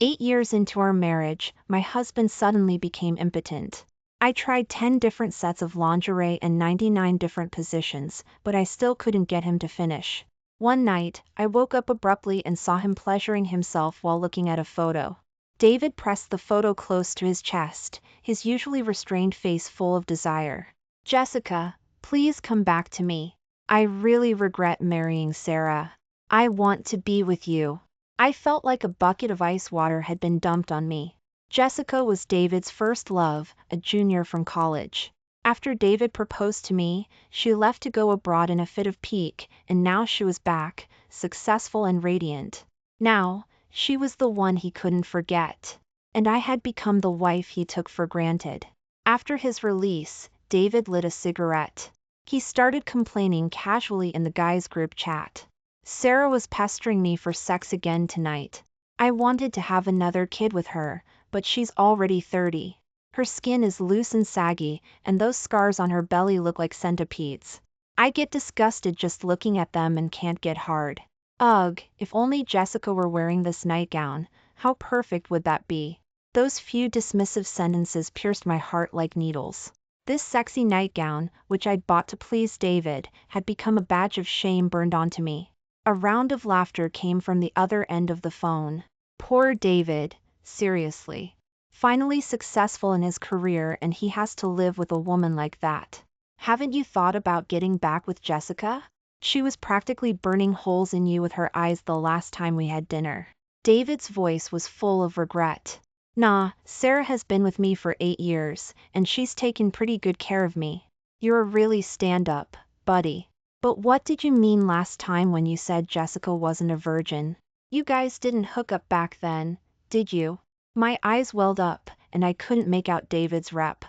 8 years into our marriage, my husband suddenly became impotent. I tried 10 different sets of lingerie and 99 different positions, but I still couldn't get him to finish. One night, I woke up abruptly and saw him pleasuring himself while looking at a photo. David pressed the photo close to his chest, his usually restrained face full of desire. "Jessica, please come back to me. I really regret marrying Sarah. I want to be with you." I felt like a bucket of ice water had been dumped on me. Jessica was David's first love, a junior from college. After David proposed to me, she left to go abroad in a fit of pique, and now she was back, successful and radiant. Now, she was the one he couldn't forget. And I had become the wife he took for granted. After his release, David lit a cigarette. He started complaining casually in the guys' group chat. "Sarah was pestering me for sex again tonight. I wanted to have another kid with her, but she's already 30. Her skin is loose and saggy, and those scars on her belly look like centipedes. I get disgusted just looking at them and can't get hard. Ugh, if only Jessica were wearing this nightgown, how perfect would that be?" Those few dismissive sentences pierced my heart like needles. This sexy nightgown, which I'd bought to please David, had become a badge of shame burned onto me. A round of laughter came from the other end of the phone. Poor David, seriously. Finally successful in his career, and he has to live with a woman like that. Haven't you thought about getting back with Jessica? She was practically burning holes in you with her eyes the last time we had dinner. David's voice was full of regret. Nah, Sarah has been with me for 8 years, and she's taken pretty good care of me. You're a really stand-up, buddy. But what did you mean last time when you said Jessica wasn't a virgin? You guys didn't hook up back then, did you? My eyes welled up, and I couldn't make out David's rep.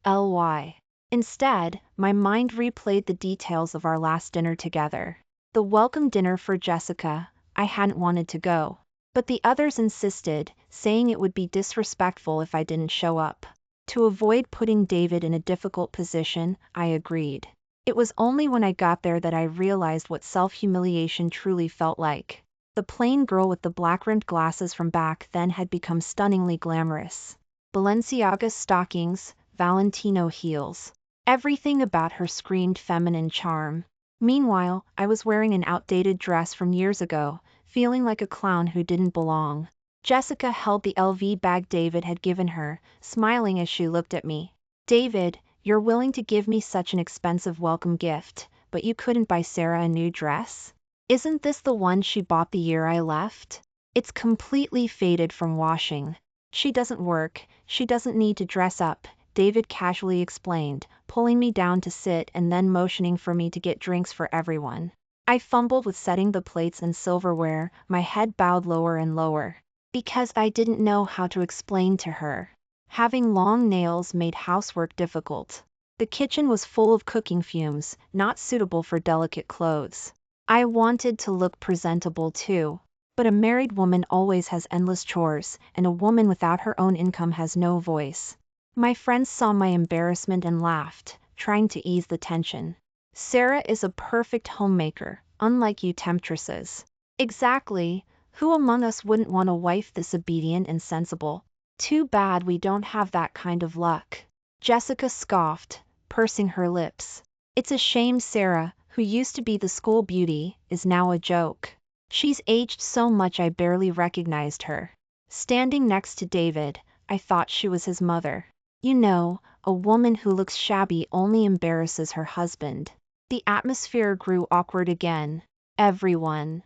Ly. Instead, my mind replayed the details of our last dinner together. The welcome dinner for Jessica. I hadn't wanted to go. But the others insisted, saying it would be disrespectful if I didn't show up. To avoid putting David in a difficult position, I agreed. It was only when I got there that I realized what self-humiliation truly felt like. The plain girl with the black-rimmed glasses from back then had become stunningly glamorous. Balenciaga stockings, Valentino heels. Everything about her screamed feminine charm. Meanwhile, I was wearing an outdated dress from years ago, feeling like a clown who didn't belong. Jessica held the LV bag David had given her, smiling as she looked at me. "David, you're willing to give me such an expensive welcome gift, but you couldn't buy Sarah a new dress? Isn't this the one she bought the year I left? It's completely faded from washing. She doesn't work, she doesn't need to dress up," David casually explained, pulling me down to sit and then motioning for me to get drinks for everyone. I fumbled with setting the plates and silverware, my head bowed lower and lower. Because I didn't know how to explain to her. Having long nails made housework difficult. The kitchen was full of cooking fumes, not suitable for delicate clothes. I wanted to look presentable too. But a married woman always has endless chores, and a woman without her own income has no voice. My friends saw my embarrassment and laughed, trying to ease the tension. "Sarah is a perfect homemaker, unlike you temptresses." Exactly. Who among us wouldn't want a wife this obedient and sensible? Too bad we don't have that kind of luck. Jessica scoffed, pursing her lips. It's a shame Sarah, who used to be the school beauty, is now a joke. She's aged so much I barely recognized her. Standing next to David, I thought she was his mother. You know, a woman who looks shabby only embarrasses her husband. The atmosphere grew awkward again. Everyone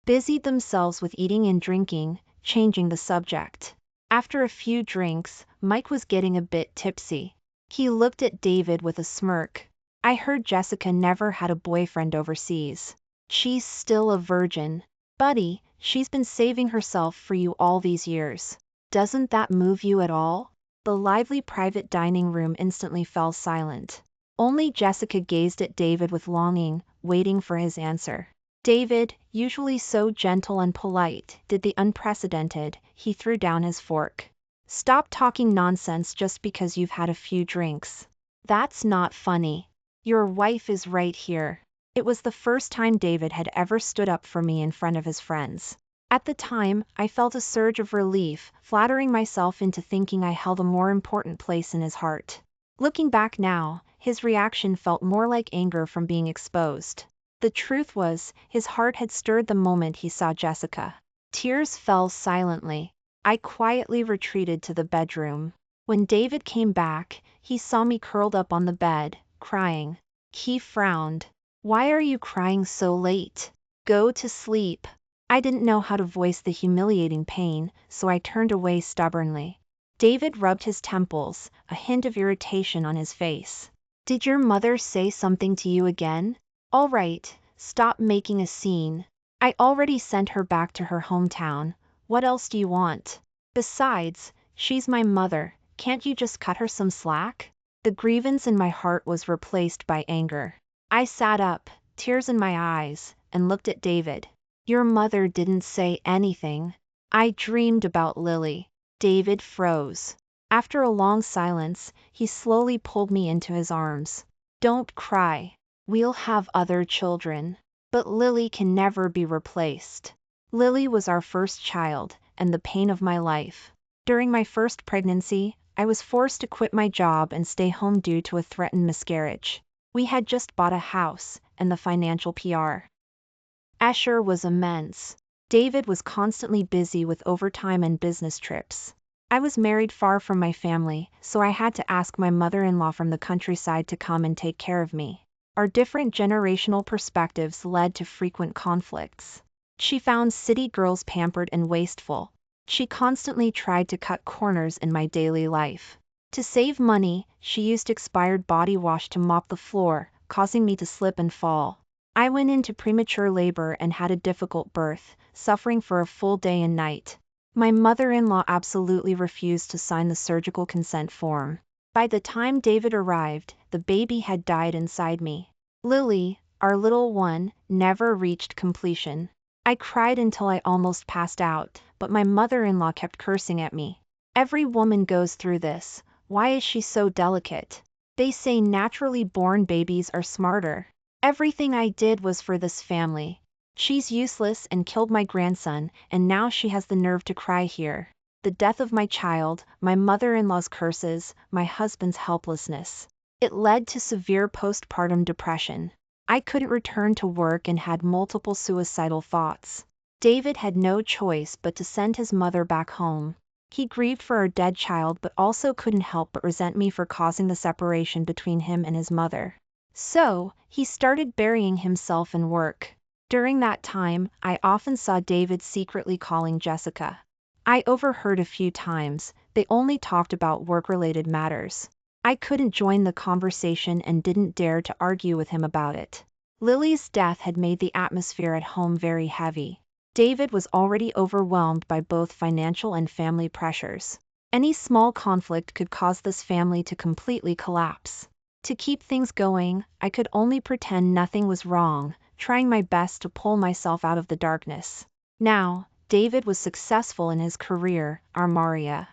busied themselves with eating and drinking, changing the subject. After a few drinks, Mike was getting a bit tipsy. He looked at David with a smirk. I heard Jessica never had a boyfriend overseas. She's still a virgin. Buddy, she's been saving herself for you all these years. Doesn't that move you at all? The lively private dining room instantly fell silent. Only Jessica gazed at David with longing, waiting for his answer. David, usually so gentle and polite, did the unprecedented. He threw down his fork. "Stop talking nonsense just because you've had a few drinks. That's not funny. Your wife is right here." It was the first time David had ever stood up for me in front of his friends. At the time, I felt a surge of relief, flattering myself into thinking I held a more important place in his heart. Looking back now, his reaction felt more like anger from being exposed. The truth was, his heart had stirred the moment he saw Jessica. Tears fell silently. I quietly retreated to the bedroom. When David came back, he saw me curled up on the bed, crying. He frowned. "Why are you crying so late? Go to sleep." I didn't know how to voice the humiliating pain, so I turned away stubbornly. David rubbed his temples, a hint of irritation on his face. "Did your mother say something to you again? All right, stop making a scene. I already sent her back to her hometown. What else do you want? Besides, she's my mother, can't you just cut her some slack?" The grievance in my heart was replaced by anger. I sat up, tears in my eyes, and looked at David. "Your mother didn't say anything. I dreamed about Lily." David froze. After a long silence, he slowly pulled me into his arms. "Don't cry. We'll have other children. But Lily can never be replaced. Lily was our first child, and the pain of my life. During my first pregnancy, I was forced to quit my job and stay home due to a threatened miscarriage. We had just bought a house, and the financial pressure was immense. David was constantly busy with overtime and business trips. I was married far from my family, so I had to ask my mother-in-law from the countryside to come and take care of me. Our different generational perspectives led to frequent conflicts. She found city girls pampered and wasteful. She constantly tried to cut corners in my daily life. To save money, she used expired body wash to mop the floor, causing me to slip and fall. I went into premature labor and had a difficult birth, suffering for a full day and night. My mother-in-law absolutely refused to sign the surgical consent form. By the time David arrived, the baby had died inside me. Lily, our little one, never reached completion. I cried until I almost passed out, but my mother-in-law kept cursing at me. "Every woman goes through this. Why is she so delicate? They say naturally born babies are smarter. Everything I did was for this family. She's useless and killed my grandson, and now she has the nerve to cry here." The death of my child, my mother-in-law's curses, my husband's helplessness. It led to severe postpartum depression. I couldn't return to work and had multiple suicidal thoughts. David had no choice but to send his mother back home. He grieved for our dead child but also couldn't help but resent me for causing the separation between him and his mother. So, he started burying himself in work. During that time, I often saw David secretly calling Jessica. I overheard a few times. They only talked about work-related matters. I couldn't join the conversation and didn't dare to argue with him about it. Lily's death had made the atmosphere at home very heavy. David was already overwhelmed by both financial and family pressures. Any small conflict could cause this family to completely collapse. To keep things going, I could only pretend nothing was wrong, trying my best to pull myself out of the darkness. Now, David was successful in his career, our Maria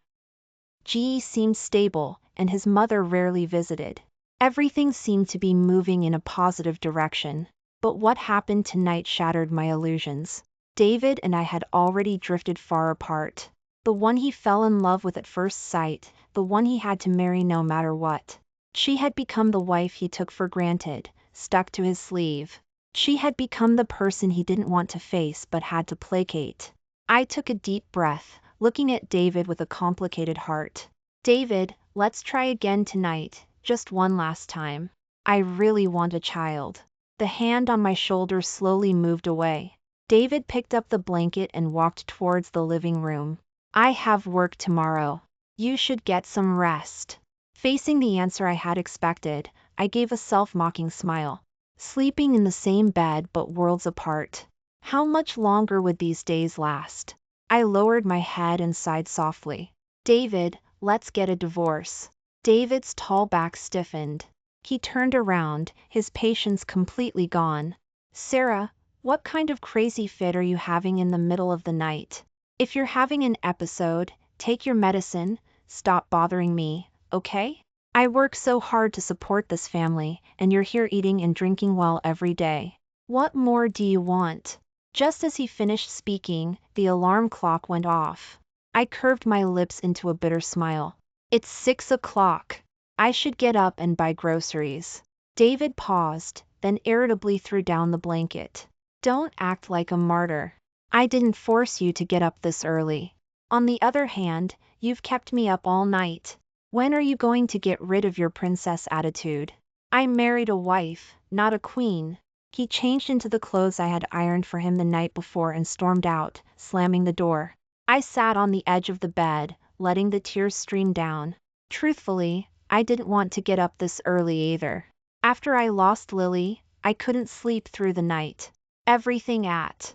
G seemed stable, and his mother rarely visited. Everything seemed to be moving in a positive direction. But what happened tonight shattered my illusions. David and I had already drifted far apart. The one he fell in love with at first sight, the one he had to marry no matter what. She had become the wife he took for granted, stuck to his sleeve. She had become the person he didn't want to face but had to placate. I took a deep breath, looking at David with a complicated heart. "David, let's try again tonight, just one last time. I really want a child." The hand on my shoulder slowly moved away. David picked up the blanket and walked towards the living room. "I have work tomorrow. You should get some rest." Facing the answer I had expected, I gave a self-mocking smile. Sleeping in the same bed but worlds apart. How much longer would these days last? I lowered my head and sighed softly. "David, let's get a divorce." David's tall back stiffened. He turned around, his patience completely gone. "Sarah, what kind of crazy fit are you having in the middle of the night? If you're having an episode, take your medicine, stop bothering me, okay? I work so hard to support this family, and you're here eating and drinking well every day. What more do you want?" Just as he finished speaking, the alarm clock went off. I curved my lips into a bitter smile. It's 6 o'clock. I should get up and buy groceries. David paused, then irritably threw down the blanket. Don't act like a martyr. I didn't force you to get up this early. On the other hand, you've kept me up all night. When are you going to get rid of your princess attitude? I married a wife, not a queen. He changed into the clothes I had ironed for him the night before and stormed out, slamming the door. I sat on the edge of the bed, letting the tears stream down. Truthfully, I didn't want to get up this early either. After I lost Lily, I couldn't sleep through the night. Everything at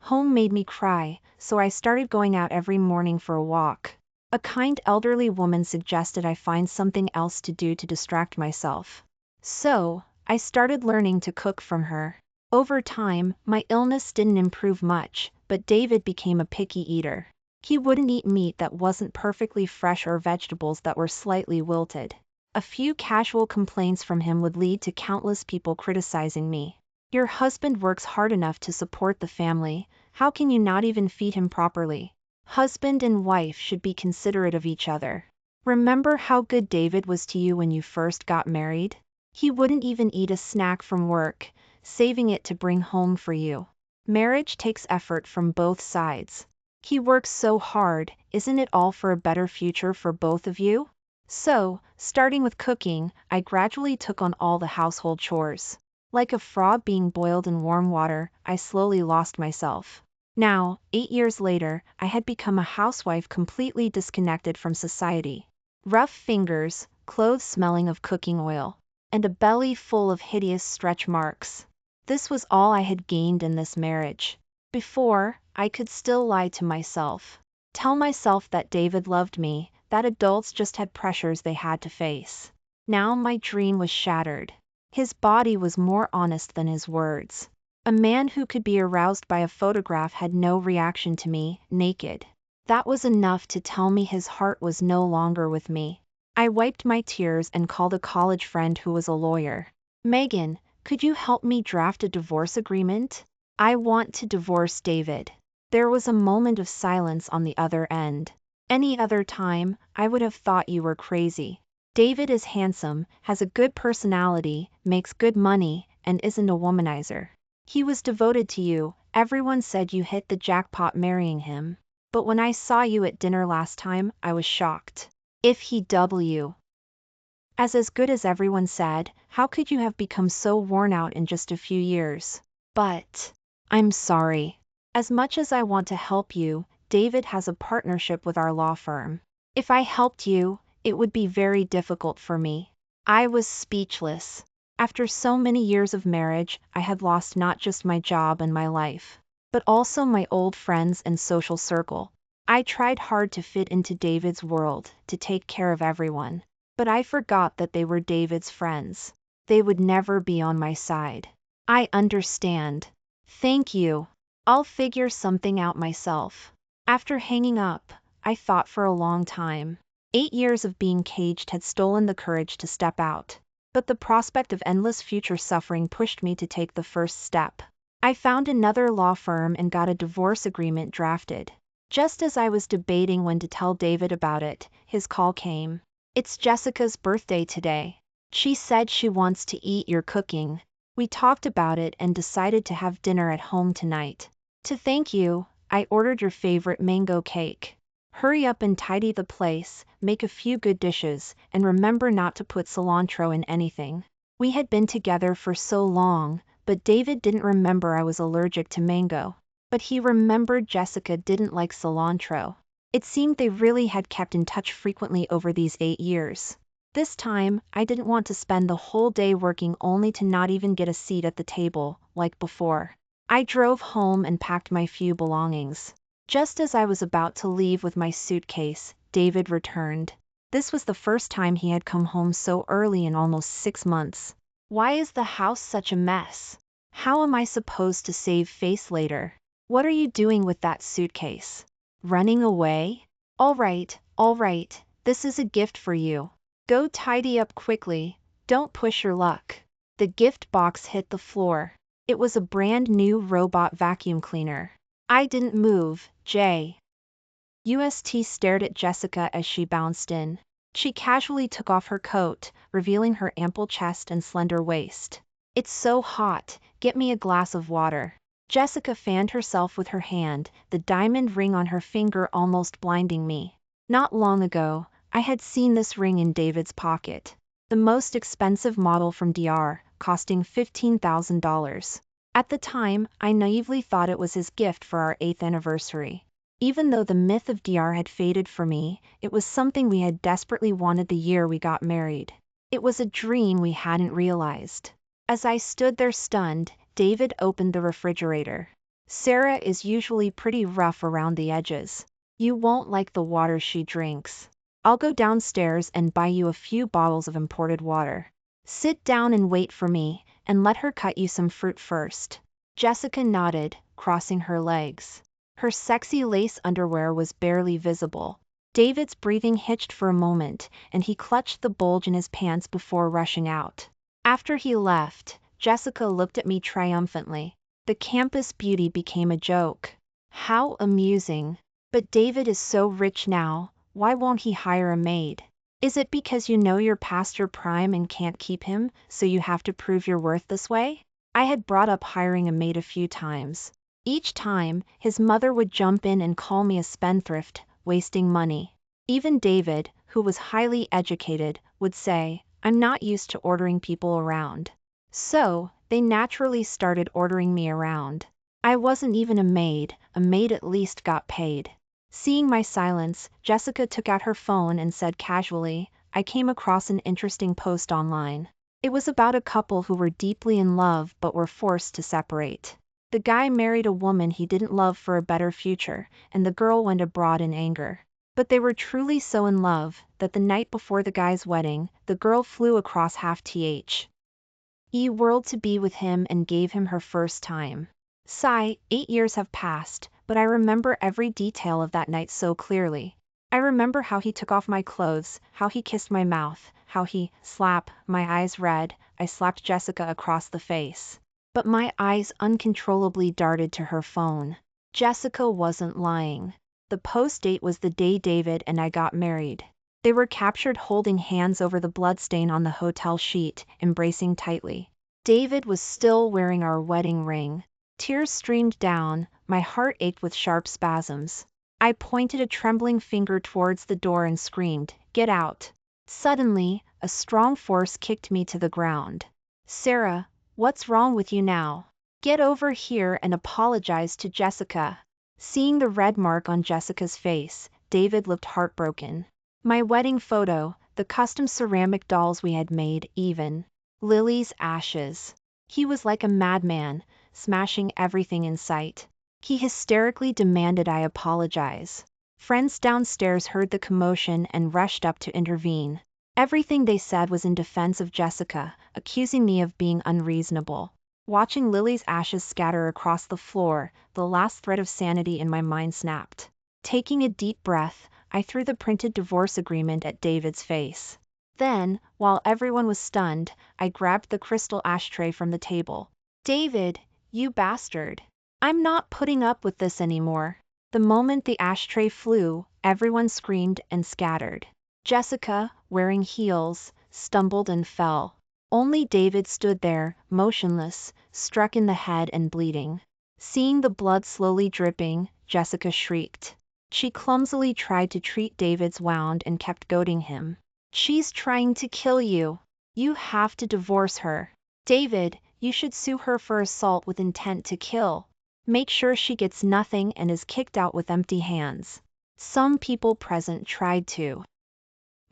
home made me cry, so I started going out every morning for a walk. A kind elderly woman suggested I find something else to do to distract myself. So, I started learning to cook from her. Over time, my illness didn't improve much, but David became a picky eater. He wouldn't eat meat that wasn't perfectly fresh or vegetables that were slightly wilted. A few casual complaints from him would lead to countless people criticizing me. Your husband works hard enough to support the family, how can you not even feed him properly? Husband and wife should be considerate of each other. Remember how good David was to you when you first got married? He wouldn't even eat a snack from work, saving it to bring home for you. Marriage takes effort from both sides. He works so hard, isn't it all for a better future for both of you? So, starting with cooking, I gradually took on all the household chores. Like a frog being boiled in warm water, I slowly lost myself. Now, 8 years later, I had become a housewife completely disconnected from society. Rough fingers, clothes smelling of cooking oil, and a belly full of hideous stretch marks. This was all I had gained in this marriage. Before, I could still lie to myself. Tell myself that David loved me, that adults just had pressures they had to face. Now my dream was shattered. His body was more honest than his words. A man who could be aroused by a photograph had no reaction to me, naked. That was enough to tell me his heart was no longer with me. I wiped my tears and called a college friend who was a lawyer. Megan, could you help me draft a divorce agreement? I want to divorce David. There was a moment of silence on the other end. Any other time, I would have thought you were crazy. David is handsome, has a good personality, makes good money, and isn't a womanizer. He was devoted to you, everyone said you hit the jackpot marrying him. But when I saw you at dinner last time, I was shocked. If he as good as everyone said, how could you have become so worn out in just a few years? But I'm sorry. As much as I want to help you, David has a partnership with our law firm. If I helped you, it would be very difficult for me. I was speechless. After so many years of marriage, I had lost not just my job and my life, but also my old friends and social circle. I tried hard to fit into David's world, to take care of everyone. But I forgot that they were David's friends. They would never be on my side. I understand. Thank you. I'll figure something out myself. After hanging up, I thought for a long time. 8 years of being caged had stolen the courage to step out. But the prospect of endless future suffering pushed me to take the first step. I found another law firm and got a divorce agreement drafted. Just as I was debating when to tell David about it, his call came. It's Jessica's birthday today. She said she wants to eat your cooking. We talked about it and decided to have dinner at home tonight. To thank you, I ordered your favorite mango cake. Hurry up and tidy the place, make a few good dishes, and remember not to put cilantro in anything. We had been together for so long, but David didn't remember I was allergic to mango. But he remembered Jessica didn't like cilantro. It seemed they really had kept in touch frequently over these 8 years. This time, I didn't want to spend the whole day working only to not even get a seat at the table, like before. I drove home and packed my few belongings. Just as I was about to leave with my suitcase, David returned. This was the first time he had come home so early in almost 6 months. Why is the house such a mess? How am I supposed to save face later? What are you doing with that suitcase? Running away? All right, this is a gift for you. Go tidy up quickly, don't push your luck. The gift box hit the floor. It was a brand new robot vacuum cleaner. I didn't move. Ust stared at Jessica as she bounced in. She casually took off her coat, revealing her ample chest and slender waist. It's so hot, get me a glass of water. Jessica fanned herself with her hand, the diamond ring on her finger almost blinding me. Not long ago, I had seen this ring in David's pocket. The most expensive model from DR, costing $15,000. At the time, I naively thought it was his gift for our 8th anniversary. Even though the myth of DR had faded for me, it was something we had desperately wanted the year we got married. It was a dream we hadn't realized. As I stood there stunned, David opened the refrigerator. Sarah is usually pretty rough around the edges. You won't like the water she drinks. I'll go downstairs and buy you a few bottles of imported water. Sit down and wait for me, and let her cut you some fruit first. Jessica nodded, crossing her legs. Her sexy lace underwear was barely visible. David's breathing hitched for a moment, and he clutched the bulge in his pants before rushing out. After he left, Jessica looked at me triumphantly. The campus beauty became a joke. How amusing. But David is so rich now, why won't he hire a maid? Is it because you know you're past your prime and can't keep him, so you have to prove your worth this way? I had brought up hiring a maid a few times. Each time, his mother would jump in and call me a spendthrift, wasting money. Even David, who was highly educated, would say, I'm not used to ordering people around. So, they naturally started ordering me around. I wasn't even a maid at least got paid. Seeing my silence, Jessica took out her phone and said casually, I came across an interesting post online. It was about a couple who were deeply in love but were forced to separate. The guy married a woman he didn't love for a better future, and the girl went abroad in anger. But they were truly so in love, that the night before the guy's wedding, the girl flew across half-the world to be with him and gave him her first time. Sigh, 8 years have passed, but I remember every detail of that night so clearly. I remember how he took off my clothes, how he kissed my mouth, how he, slap, my eyes red, I slapped Jessica across the face. But my eyes uncontrollably darted to her phone. Jessica wasn't lying. The post date was the day David and I got married. They were captured holding hands over the bloodstain on the hotel sheet, embracing tightly. David was still wearing our wedding ring. Tears streamed down, my heart ached with sharp spasms. I pointed a trembling finger towards the door and screamed, Get out! Suddenly, a strong force kicked me to the ground. Sarah, what's wrong with you now? Get over here and apologize to Jessica. Seeing the red mark on Jessica's face, David looked heartbroken. My wedding photo, the custom ceramic dolls we had made, even Lily's ashes. He was like a madman, smashing everything in sight. He hysterically demanded I apologize. Friends downstairs heard the commotion and rushed up to intervene. Everything they said was in defense of Jessica, accusing me of being unreasonable. Watching Lily's ashes scatter across the floor, the last thread of sanity in my mind snapped. Taking a deep breath, I threw the printed divorce agreement at David's face. Then, while everyone was stunned, I grabbed the crystal ashtray from the table. David, you bastard. I'm not putting up with this anymore. The moment the ashtray flew, everyone screamed and scattered. Jessica, wearing heels, stumbled and fell. Only David stood there, motionless, struck in the head and bleeding. Seeing the blood slowly dripping, Jessica shrieked. She clumsily tried to treat David's wound and kept goading him. She's trying to kill you. You have to divorce her. David, you should sue her for assault with intent to kill. Make sure she gets nothing and is kicked out with empty hands. Some people present tried to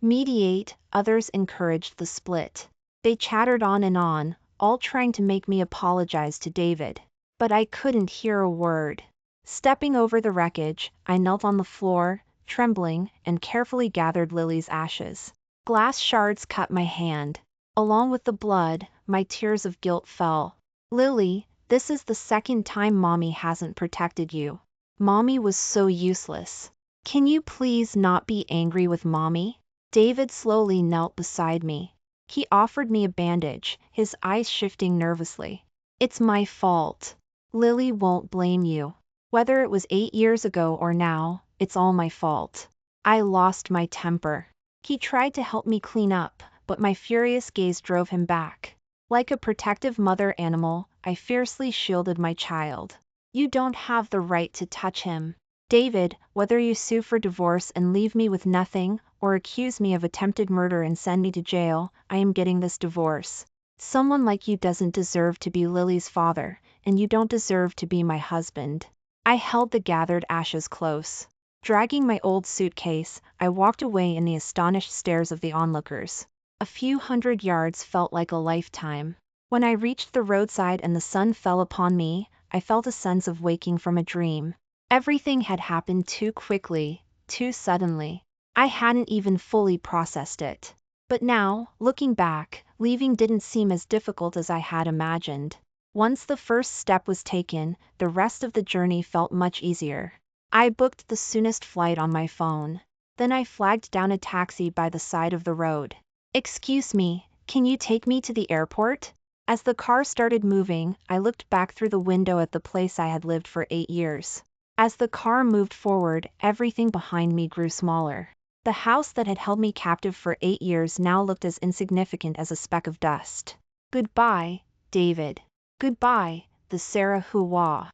mediate, others encouraged the split. They chattered on, all trying to make me apologize to David. But I couldn't hear a word. Stepping over the wreckage, I knelt on the floor, trembling, and carefully gathered Lily's ashes. Glass shards cut my hand. Along with the blood, my tears of guilt fell. Lily, this is the second time Mommy hasn't protected you. Mommy was so useless. Can you please not be angry with Mommy? David slowly knelt beside me. He offered me a bandage, his eyes shifting nervously. It's my fault. Lily won't blame you. Whether it was 8 years ago or now, it's all my fault. I lost my temper. He tried to help me clean up, but my furious gaze drove him back. Like a protective mother animal, I fiercely shielded my child. You don't have the right to touch him. David, whether you sue for divorce and leave me with nothing, or accuse me of attempted murder and send me to jail, I am getting this divorce. Someone like you doesn't deserve to be Lily's father, and you don't deserve to be my husband. I held the gathered ashes close. Dragging my old suitcase, I walked away in the astonished stares of the onlookers. A few hundred yards felt like a lifetime. When I reached the roadside and the sun fell upon me, I felt a sense of waking from a dream. Everything had happened too quickly, too suddenly. I hadn't even fully processed it. But now, looking back, leaving didn't seem as difficult as I had imagined. Once the first step was taken, the rest of the journey felt much easier. I booked the soonest flight on my phone. Then I flagged down a taxi by the side of the road. Excuse me, can you take me to the airport? As the car started moving, I looked back through the window at the place I had lived for 8 years. As the car moved forward, everything behind me grew smaller. The house that had held me captive for 8 years now looked as insignificant as a speck of dust. Goodbye, David. Goodbye, the Sarah who was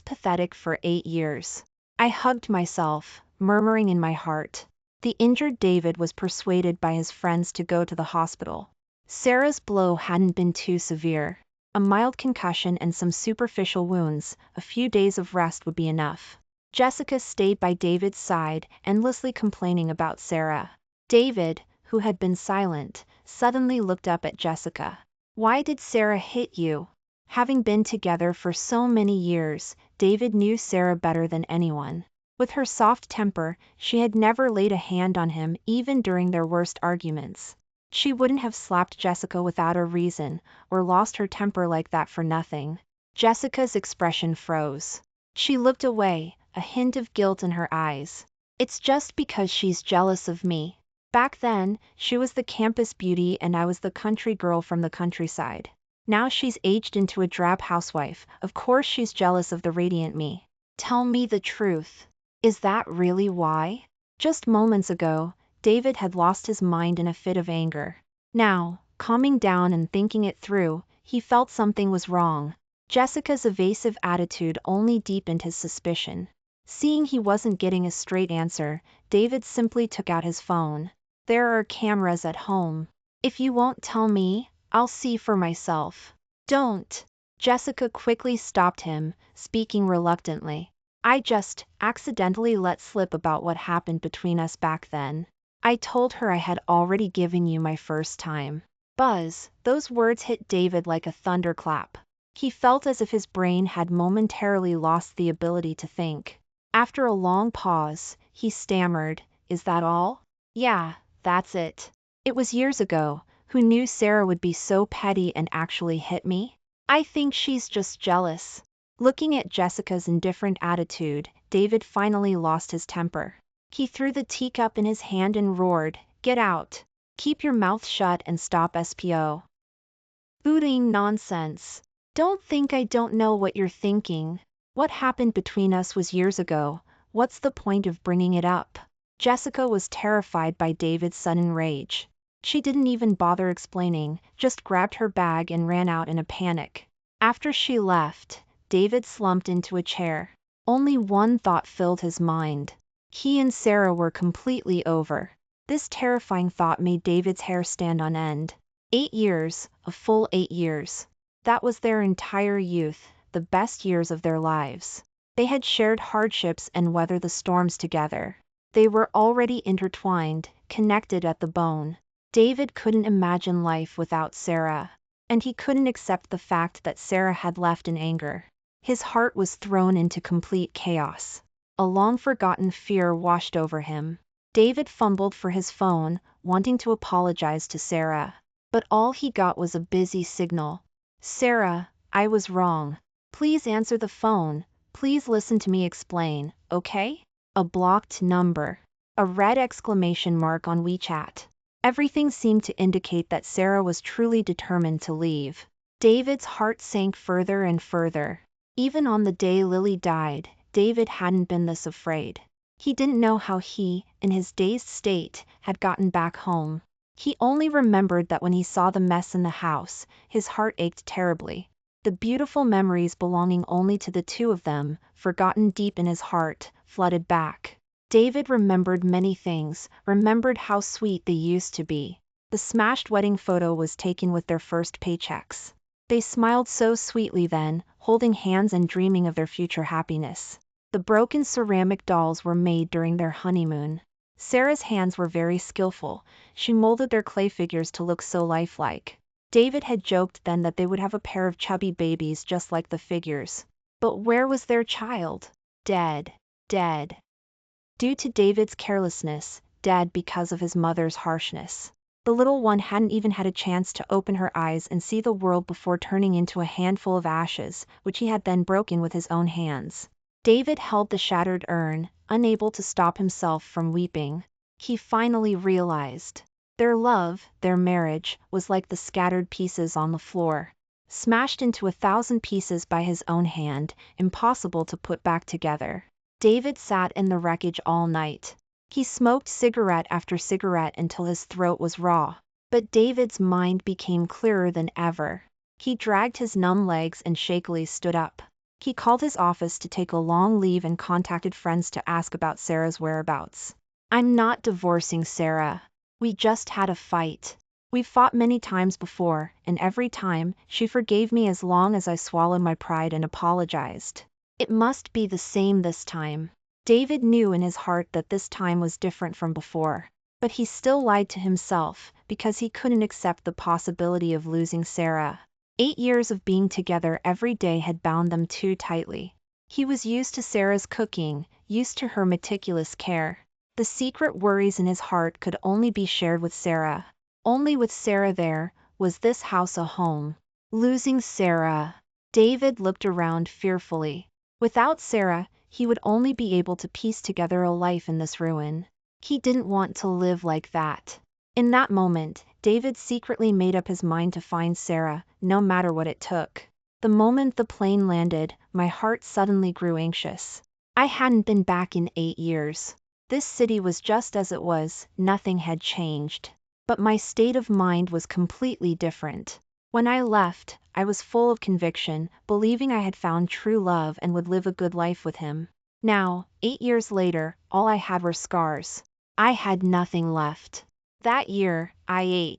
pathetic for 8 years. I hugged myself, murmuring in my heart. The injured David was persuaded by his friends to go to the hospital. Sarah's blow hadn't been too severe. A mild concussion and some superficial wounds, a few days of rest would be enough. Jessica stayed by David's side, endlessly complaining about Sarah. David, who had been silent, suddenly looked up at Jessica. Why did Sarah hit you? Having been together for so many years, David knew Sarah better than anyone. With her soft temper, she had never laid a hand on him even during their worst arguments. She wouldn't have slapped Jessica without a reason, or lost her temper like that for nothing. Jessica's expression froze. She looked away, a hint of guilt in her eyes. It's just because she's jealous of me. Back then, she was the campus beauty and I was the country girl from the countryside. Now she's aged into a drab housewife, of course she's jealous of the radiant me. Tell me the truth. Is that really why? Just moments ago, David had lost his mind in a fit of anger. Now, calming down and thinking it through, he felt something was wrong. Jessica's evasive attitude only deepened his suspicion. Seeing he wasn't getting a straight answer, David simply took out his phone. There are cameras at home. If you won't tell me, I'll see for myself. Don't. Jessica quickly stopped him, speaking reluctantly. I just accidentally let slip about what happened between us back then. I told her I had already given you my first time. Buzz, those words hit David like a thunderclap. He felt as if his brain had momentarily lost the ability to think. After a long pause, he stammered, "Is that all?" "Yeah, that's it. It was years ago. Who knew Sarah would be so petty and actually hit me? I think she's just jealous." Looking at Jessica's indifferent attitude, David finally lost his temper. He threw the teacup in his hand and roared, "Get out! Keep your mouth shut and stop SPO. Booting nonsense. Don't think I don't know what you're thinking. What happened between us was years ago. What's the point of bringing it up?" Jessica was terrified by David's sudden rage. She didn't even bother explaining, just grabbed her bag and ran out in a panic. After she left, David slumped into a chair. Only one thought filled his mind. He and Sarah were completely over. This terrifying thought made David's hair stand on end. 8 years, a full 8 years. That was their entire youth, the best years of their lives. They had shared hardships and weathered the storms together. They were already intertwined, connected at the bone. David couldn't imagine life without Sarah. And he couldn't accept the fact that Sarah had left in anger. His heart was thrown into complete chaos. A long-forgotten fear washed over him. David fumbled for his phone, wanting to apologize to Sarah. But all he got was a busy signal. "Sarah, I was wrong. Please answer the phone. Please listen to me explain, okay?" A blocked number. A red exclamation mark on WeChat. Everything seemed to indicate that Sarah was truly determined to leave. David's heart sank further and further. Even on the day Lily died, David hadn't been this afraid. He didn't know how he, in his dazed state, had gotten back home. He only remembered that when he saw the mess in the house, his heart ached terribly. The beautiful memories belonging only to the two of them, forgotten deep in his heart, flooded back. David remembered many things, remembered how sweet they used to be. The smashed wedding photo was taken with their first paychecks. They smiled so sweetly then, holding hands and dreaming of their future happiness. The broken ceramic dolls were made during their honeymoon. Sarah's hands were very skillful. She molded their clay figures to look so lifelike. David had joked then that they would have a pair of chubby babies just like the figures. But where was their child? Dead. Dead. Due to David's carelessness, dead because of his mother's harshness. The little one hadn't even had a chance to open her eyes and see the world before turning into a handful of ashes, which he had then broken with his own hands. David held the shattered urn, unable to stop himself from weeping. He finally realized. Their love, their marriage, was like the scattered pieces on the floor. Smashed into 1,000 pieces by his own hand, impossible to put back together. David sat in the wreckage all night. He smoked cigarette after cigarette until his throat was raw. But David's mind became clearer than ever. He dragged his numb legs and shakily stood up. He called his office to take a long leave and contacted friends to ask about Sarah's whereabouts. "I'm not divorcing Sarah. We just had a fight. We've fought many times before, and every time, she forgave me as long as I swallowed my pride and apologized. It must be the same this time." David knew in his heart that this time was different from before. But he still lied to himself, because he couldn't accept the possibility of losing Sarah. 8 years of being together every day had bound them too tightly. He was used to Sarah's cooking, used to her meticulous care. The secret worries in his heart could only be shared with Sarah. Only with Sarah there was this house a home. Losing Sarah. David looked around fearfully. Without Sarah, he would only be able to piece together a life in this ruin. He didn't want to live like that. In that moment, David secretly made up his mind to find Sarah, no matter what it took. The moment the plane landed, my heart suddenly grew anxious. I hadn't been back in 8 years. This city was just as it was, nothing had changed. But my state of mind was completely different. When I left, I was full of conviction, believing I had found true love and would live a good life with him. Now, 8 years later, all I had were scars. I had nothing left. That year, I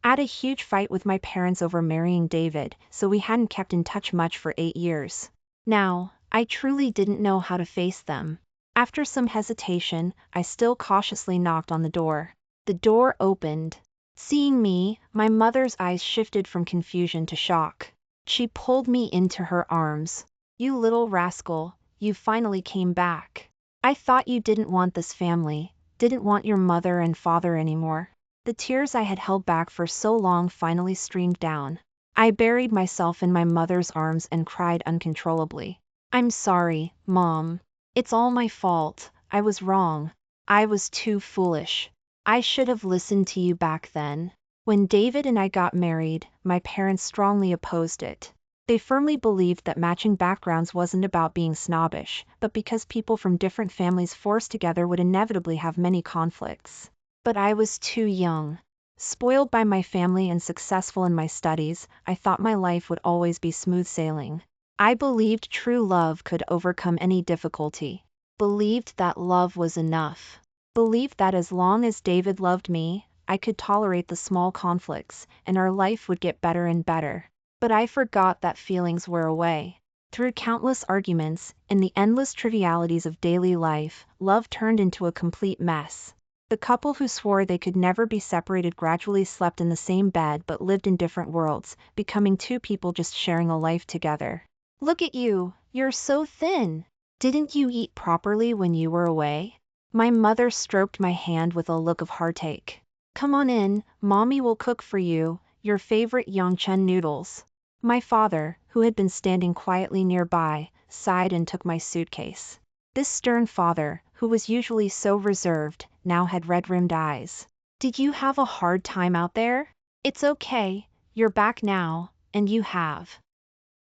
had a huge fight with my parents over marrying David, so we hadn't kept in touch much for 8 years. Now, I truly didn't know how to face them. After some hesitation, I still cautiously knocked on the door. The door opened. Seeing me, my mother's eyes shifted from confusion to shock. She pulled me into her arms. "You little rascal, you finally came back. I thought you didn't want this family, didn't want your mother and father anymore." The tears I had held back for so long finally streamed down. I buried myself in my mother's arms and cried uncontrollably. "I'm sorry, Mom. It's all my fault. I was wrong. I was too foolish. I should have listened to you back then." When David and I got married, my parents strongly opposed it. They firmly believed that matching backgrounds wasn't about being snobbish, but because people from different families forced together would inevitably have many conflicts. But I was too young. Spoiled by my family and successful in my studies, I thought my life would always be smooth sailing. I believed true love could overcome any difficulty. Believed that love was enough. Believed that as long as David loved me, I could tolerate the small conflicts, and our life would get better and better. But I forgot that feelings were away. Through countless arguments, and the endless trivialities of daily life, love turned into a complete mess. The couple who swore they could never be separated gradually slept in the same bed but lived in different worlds, becoming two people just sharing a life together. "Look at you, you're so thin. Didn't you eat properly when you were away?" My mother stroked my hand with a look of heartache. "Come on in, Mommy will cook for you, your favorite Yongchen noodles." My father, who had been standing quietly nearby, sighed and took my suitcase. This stern father, who was usually so reserved, now had red-rimmed eyes. "Did you have a hard time out there?" "It's okay, You're back now, and you have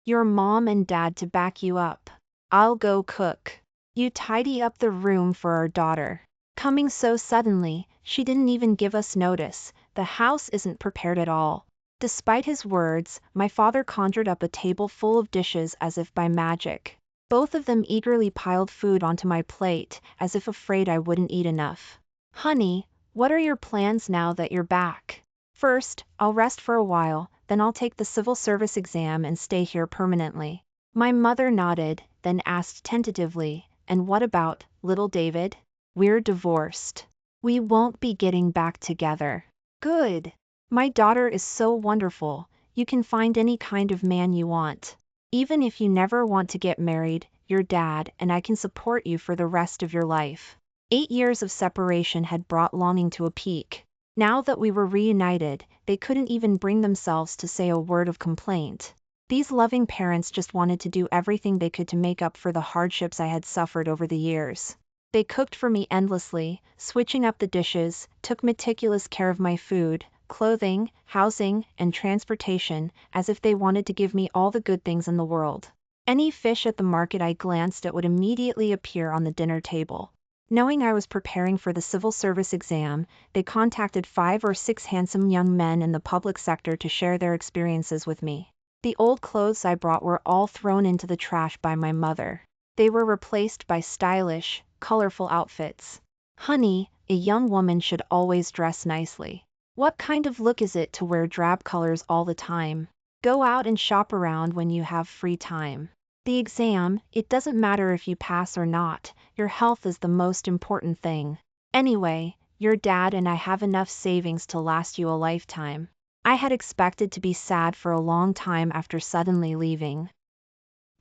your mom and dad to back you up. I'll go cook. You tidy up the room for our daughter. Coming so suddenly, she didn't even give us notice. The house isn't prepared at all. Despite his words, my father conjured up a table full of dishes as if by magic. Both of them eagerly piled food onto my plate, as if afraid I wouldn't eat enough. Honey, what are your plans now that you're back? First, I'll rest for a while, then I'll take the civil service exam and stay here permanently. My mother nodded, then asked tentatively, and what about little David? We're divorced. We won't be getting back together. Good. My daughter is so wonderful. You can find any kind of man you want. Even if you never want to get married, your dad and I can support you for the rest of your life. 8 years of separation had brought longing to a peak. Now that we were reunited, they couldn't even bring themselves to say a word of complaint. These loving parents just wanted to do everything they could to make up for the hardships I had suffered over the years. They cooked for me endlessly, switching up the dishes, took meticulous care of my food, clothing, housing, and transportation, as if they wanted to give me all the good things in the world. Any fish at the market I glanced at would immediately appear on the dinner table. Knowing I was preparing for the civil service exam, they contacted 5 or 6 handsome young men in the public sector to share their experiences with me. The old clothes I brought were all thrown into the trash by my mother. They were replaced by stylish, colorful outfits. Honey, a young woman should always dress nicely. What kind of look is it to wear drab colors all the time? Go out and shop around when you have free time. The exam, it doesn't matter if you pass or not, your health is the most important thing. Anyway, your dad and I have enough savings to last you a lifetime. I had expected to be sad for a long time after suddenly leaving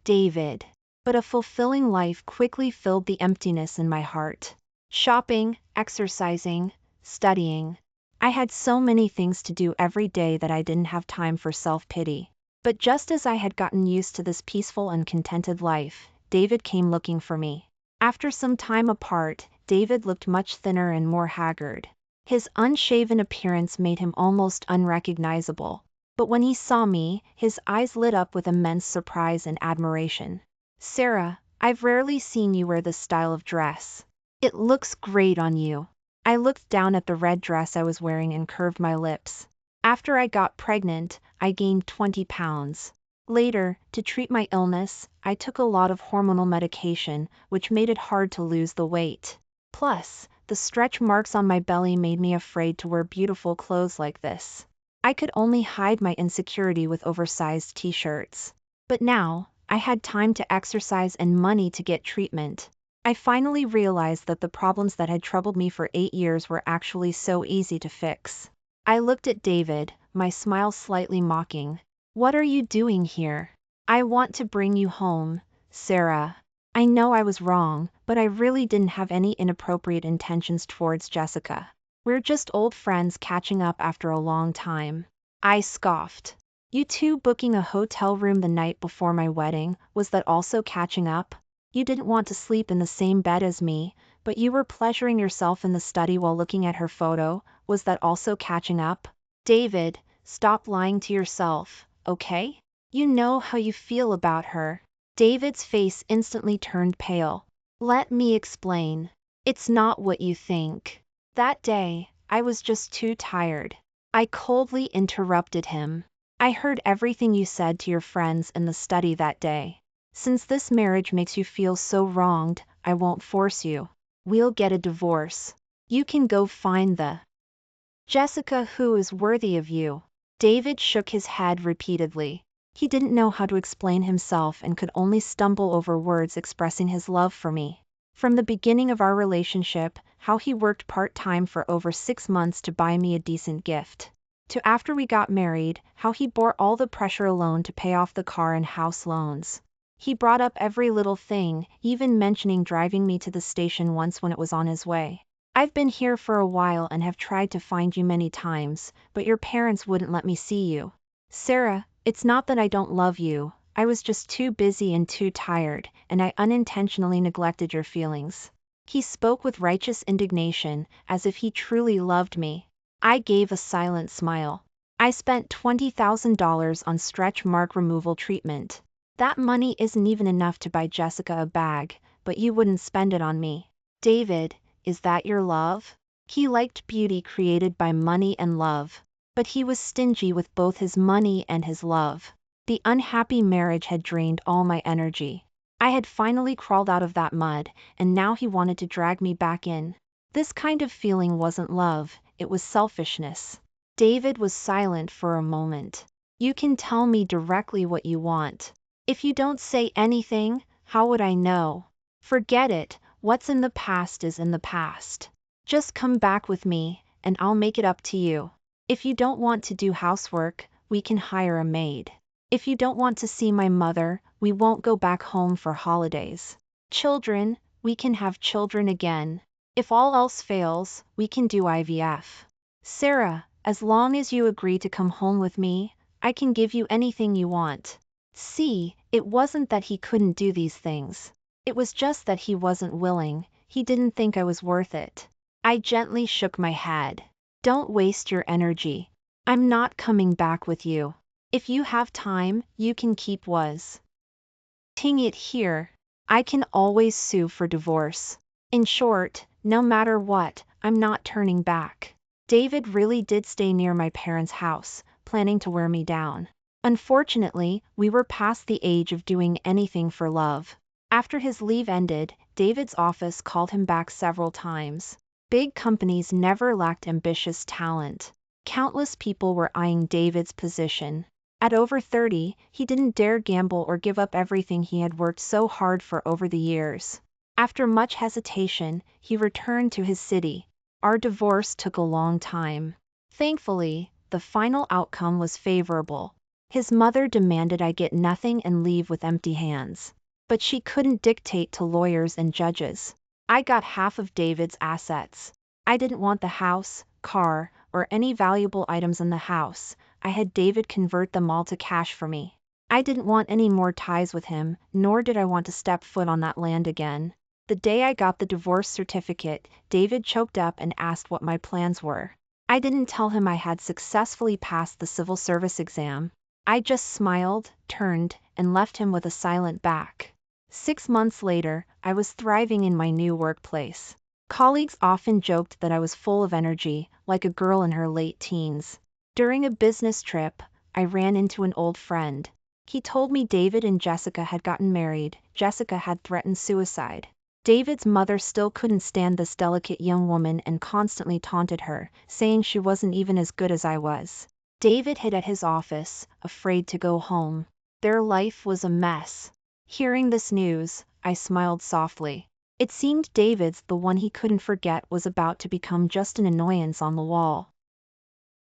David. But a fulfilling life quickly filled the emptiness in my heart. Shopping, exercising, studying. I had so many things to do every day that I didn't have time for self-pity. But just as I had gotten used to this peaceful and contented life, David came looking for me. After some time apart, David looked much thinner and more haggard. His unshaven appearance made him almost unrecognizable. But when he saw me, his eyes lit up with immense surprise and admiration. Sarah, I've rarely seen you wear this style of dress. It looks great on you. I looked down at the red dress I was wearing and curved my lips. After I got pregnant, I gained 20 pounds. Later, to treat my illness, I took a lot of hormonal medication, which made it hard to lose the weight. Plus, the stretch marks on my belly made me afraid to wear beautiful clothes like this. I could only hide my insecurity with oversized t-shirts. But now, I had time to exercise and money to get treatment. I finally realized that the problems that had troubled me for 8 years were actually so easy to fix. I looked at David, my smile slightly mocking. What are you doing here? I want to bring you home, Sarah. I know I was wrong, but I really didn't have any inappropriate intentions towards Jessica. We're just old friends catching up after a long time. I scoffed. You two booking a hotel room the night before my wedding, was that also catching up? You didn't want to sleep in the same bed as me, but you were pleasuring yourself in the study while looking at her photo, was that also catching up? David, stop lying to yourself, okay? You know how you feel about her. David's face instantly turned pale. Let me explain. It's not what you think. That day, I was just too tired. I coldly interrupted him. I heard everything you said to your friends in the study that day. Since this marriage makes you feel so wronged, I won't force you. We'll get a divorce. You can go find the Jessica who is worthy of you. David shook his head repeatedly. He didn't know how to explain himself and could only stumble over words expressing his love for me. From the beginning of our relationship, how he worked part-time for over 6 months to buy me a decent gift. To after we got married, how he bore all the pressure alone to pay off the car and house loans. He brought up every little thing, even mentioning driving me to the station once when it was on his way. I've been here for a while and have tried to find you many times, but your parents wouldn't let me see you. Sarah, it's not that I don't love you, I was just too busy and too tired, and I unintentionally neglected your feelings. He spoke with righteous indignation, as if he truly loved me. I gave a silent smile. I spent $20,000 on stretch mark removal treatment. That money isn't even enough to buy Jessica a bag, but you wouldn't spend it on me. David, is that your love? He liked beauty created by money and love. But he was stingy with both his money and his love. The unhappy marriage had drained all my energy. I had finally crawled out of that mud, and now he wanted to drag me back in. This kind of feeling wasn't love, it was selfishness. David was silent for a moment. You can tell me directly what you want. If you don't say anything, how would I know? Forget it, what's in the past is in the past. Just come back with me, and I'll make it up to you. If you don't want to do housework, we can hire a maid. If you don't want to see my mother, we won't go back home for holidays. Children, we can have children again. If all else fails, we can do IVF. Sarah, as long as you agree to come home with me, I can give you anything you want. See, it wasn't that he couldn't do these things. It was just that he wasn't willing, he didn't think I was worth it. I gently shook my head. Don't waste your energy. I'm not coming back with you. If you have time, you can keep was. Ting it here. I can always sue for divorce. In short, no matter what, I'm not turning back. David really did stay near my parents' house, planning to wear me down. Unfortunately, we were past the age of doing anything for love. After his leave ended, David's office called him back several times. Big companies never lacked ambitious talent. Countless people were eyeing David's position. At over 30, he didn't dare gamble or give up everything he had worked so hard for over the years. After much hesitation, he returned to his city. Our divorce took a long time. Thankfully, the final outcome was favorable. His mother demanded I get nothing and leave with empty hands. But she couldn't dictate to lawyers and judges. I got half of David's assets. I didn't want the house, car, or any valuable items in the house. I had David convert them all to cash for me. I didn't want any more ties with him, nor did I want to step foot on that land again. The day I got the divorce certificate, David choked up and asked what my plans were. I didn't tell him I had successfully passed the civil service exam. I just smiled, turned, and left him with a silent back. 6 months later, I was thriving in my new workplace. Colleagues often joked that I was full of energy, like a girl in her late teens. During a business trip, I ran into an old friend. He told me David and Jessica had gotten married. Jessica had threatened suicide. David's mother still couldn't stand this delicate young woman and constantly taunted her, saying she wasn't even as good as I was. David hid at his office, afraid to go home. Their life was a mess. Hearing this news, I smiled softly. It seemed David's the one he couldn't forget was about to become just an annoyance on the wall.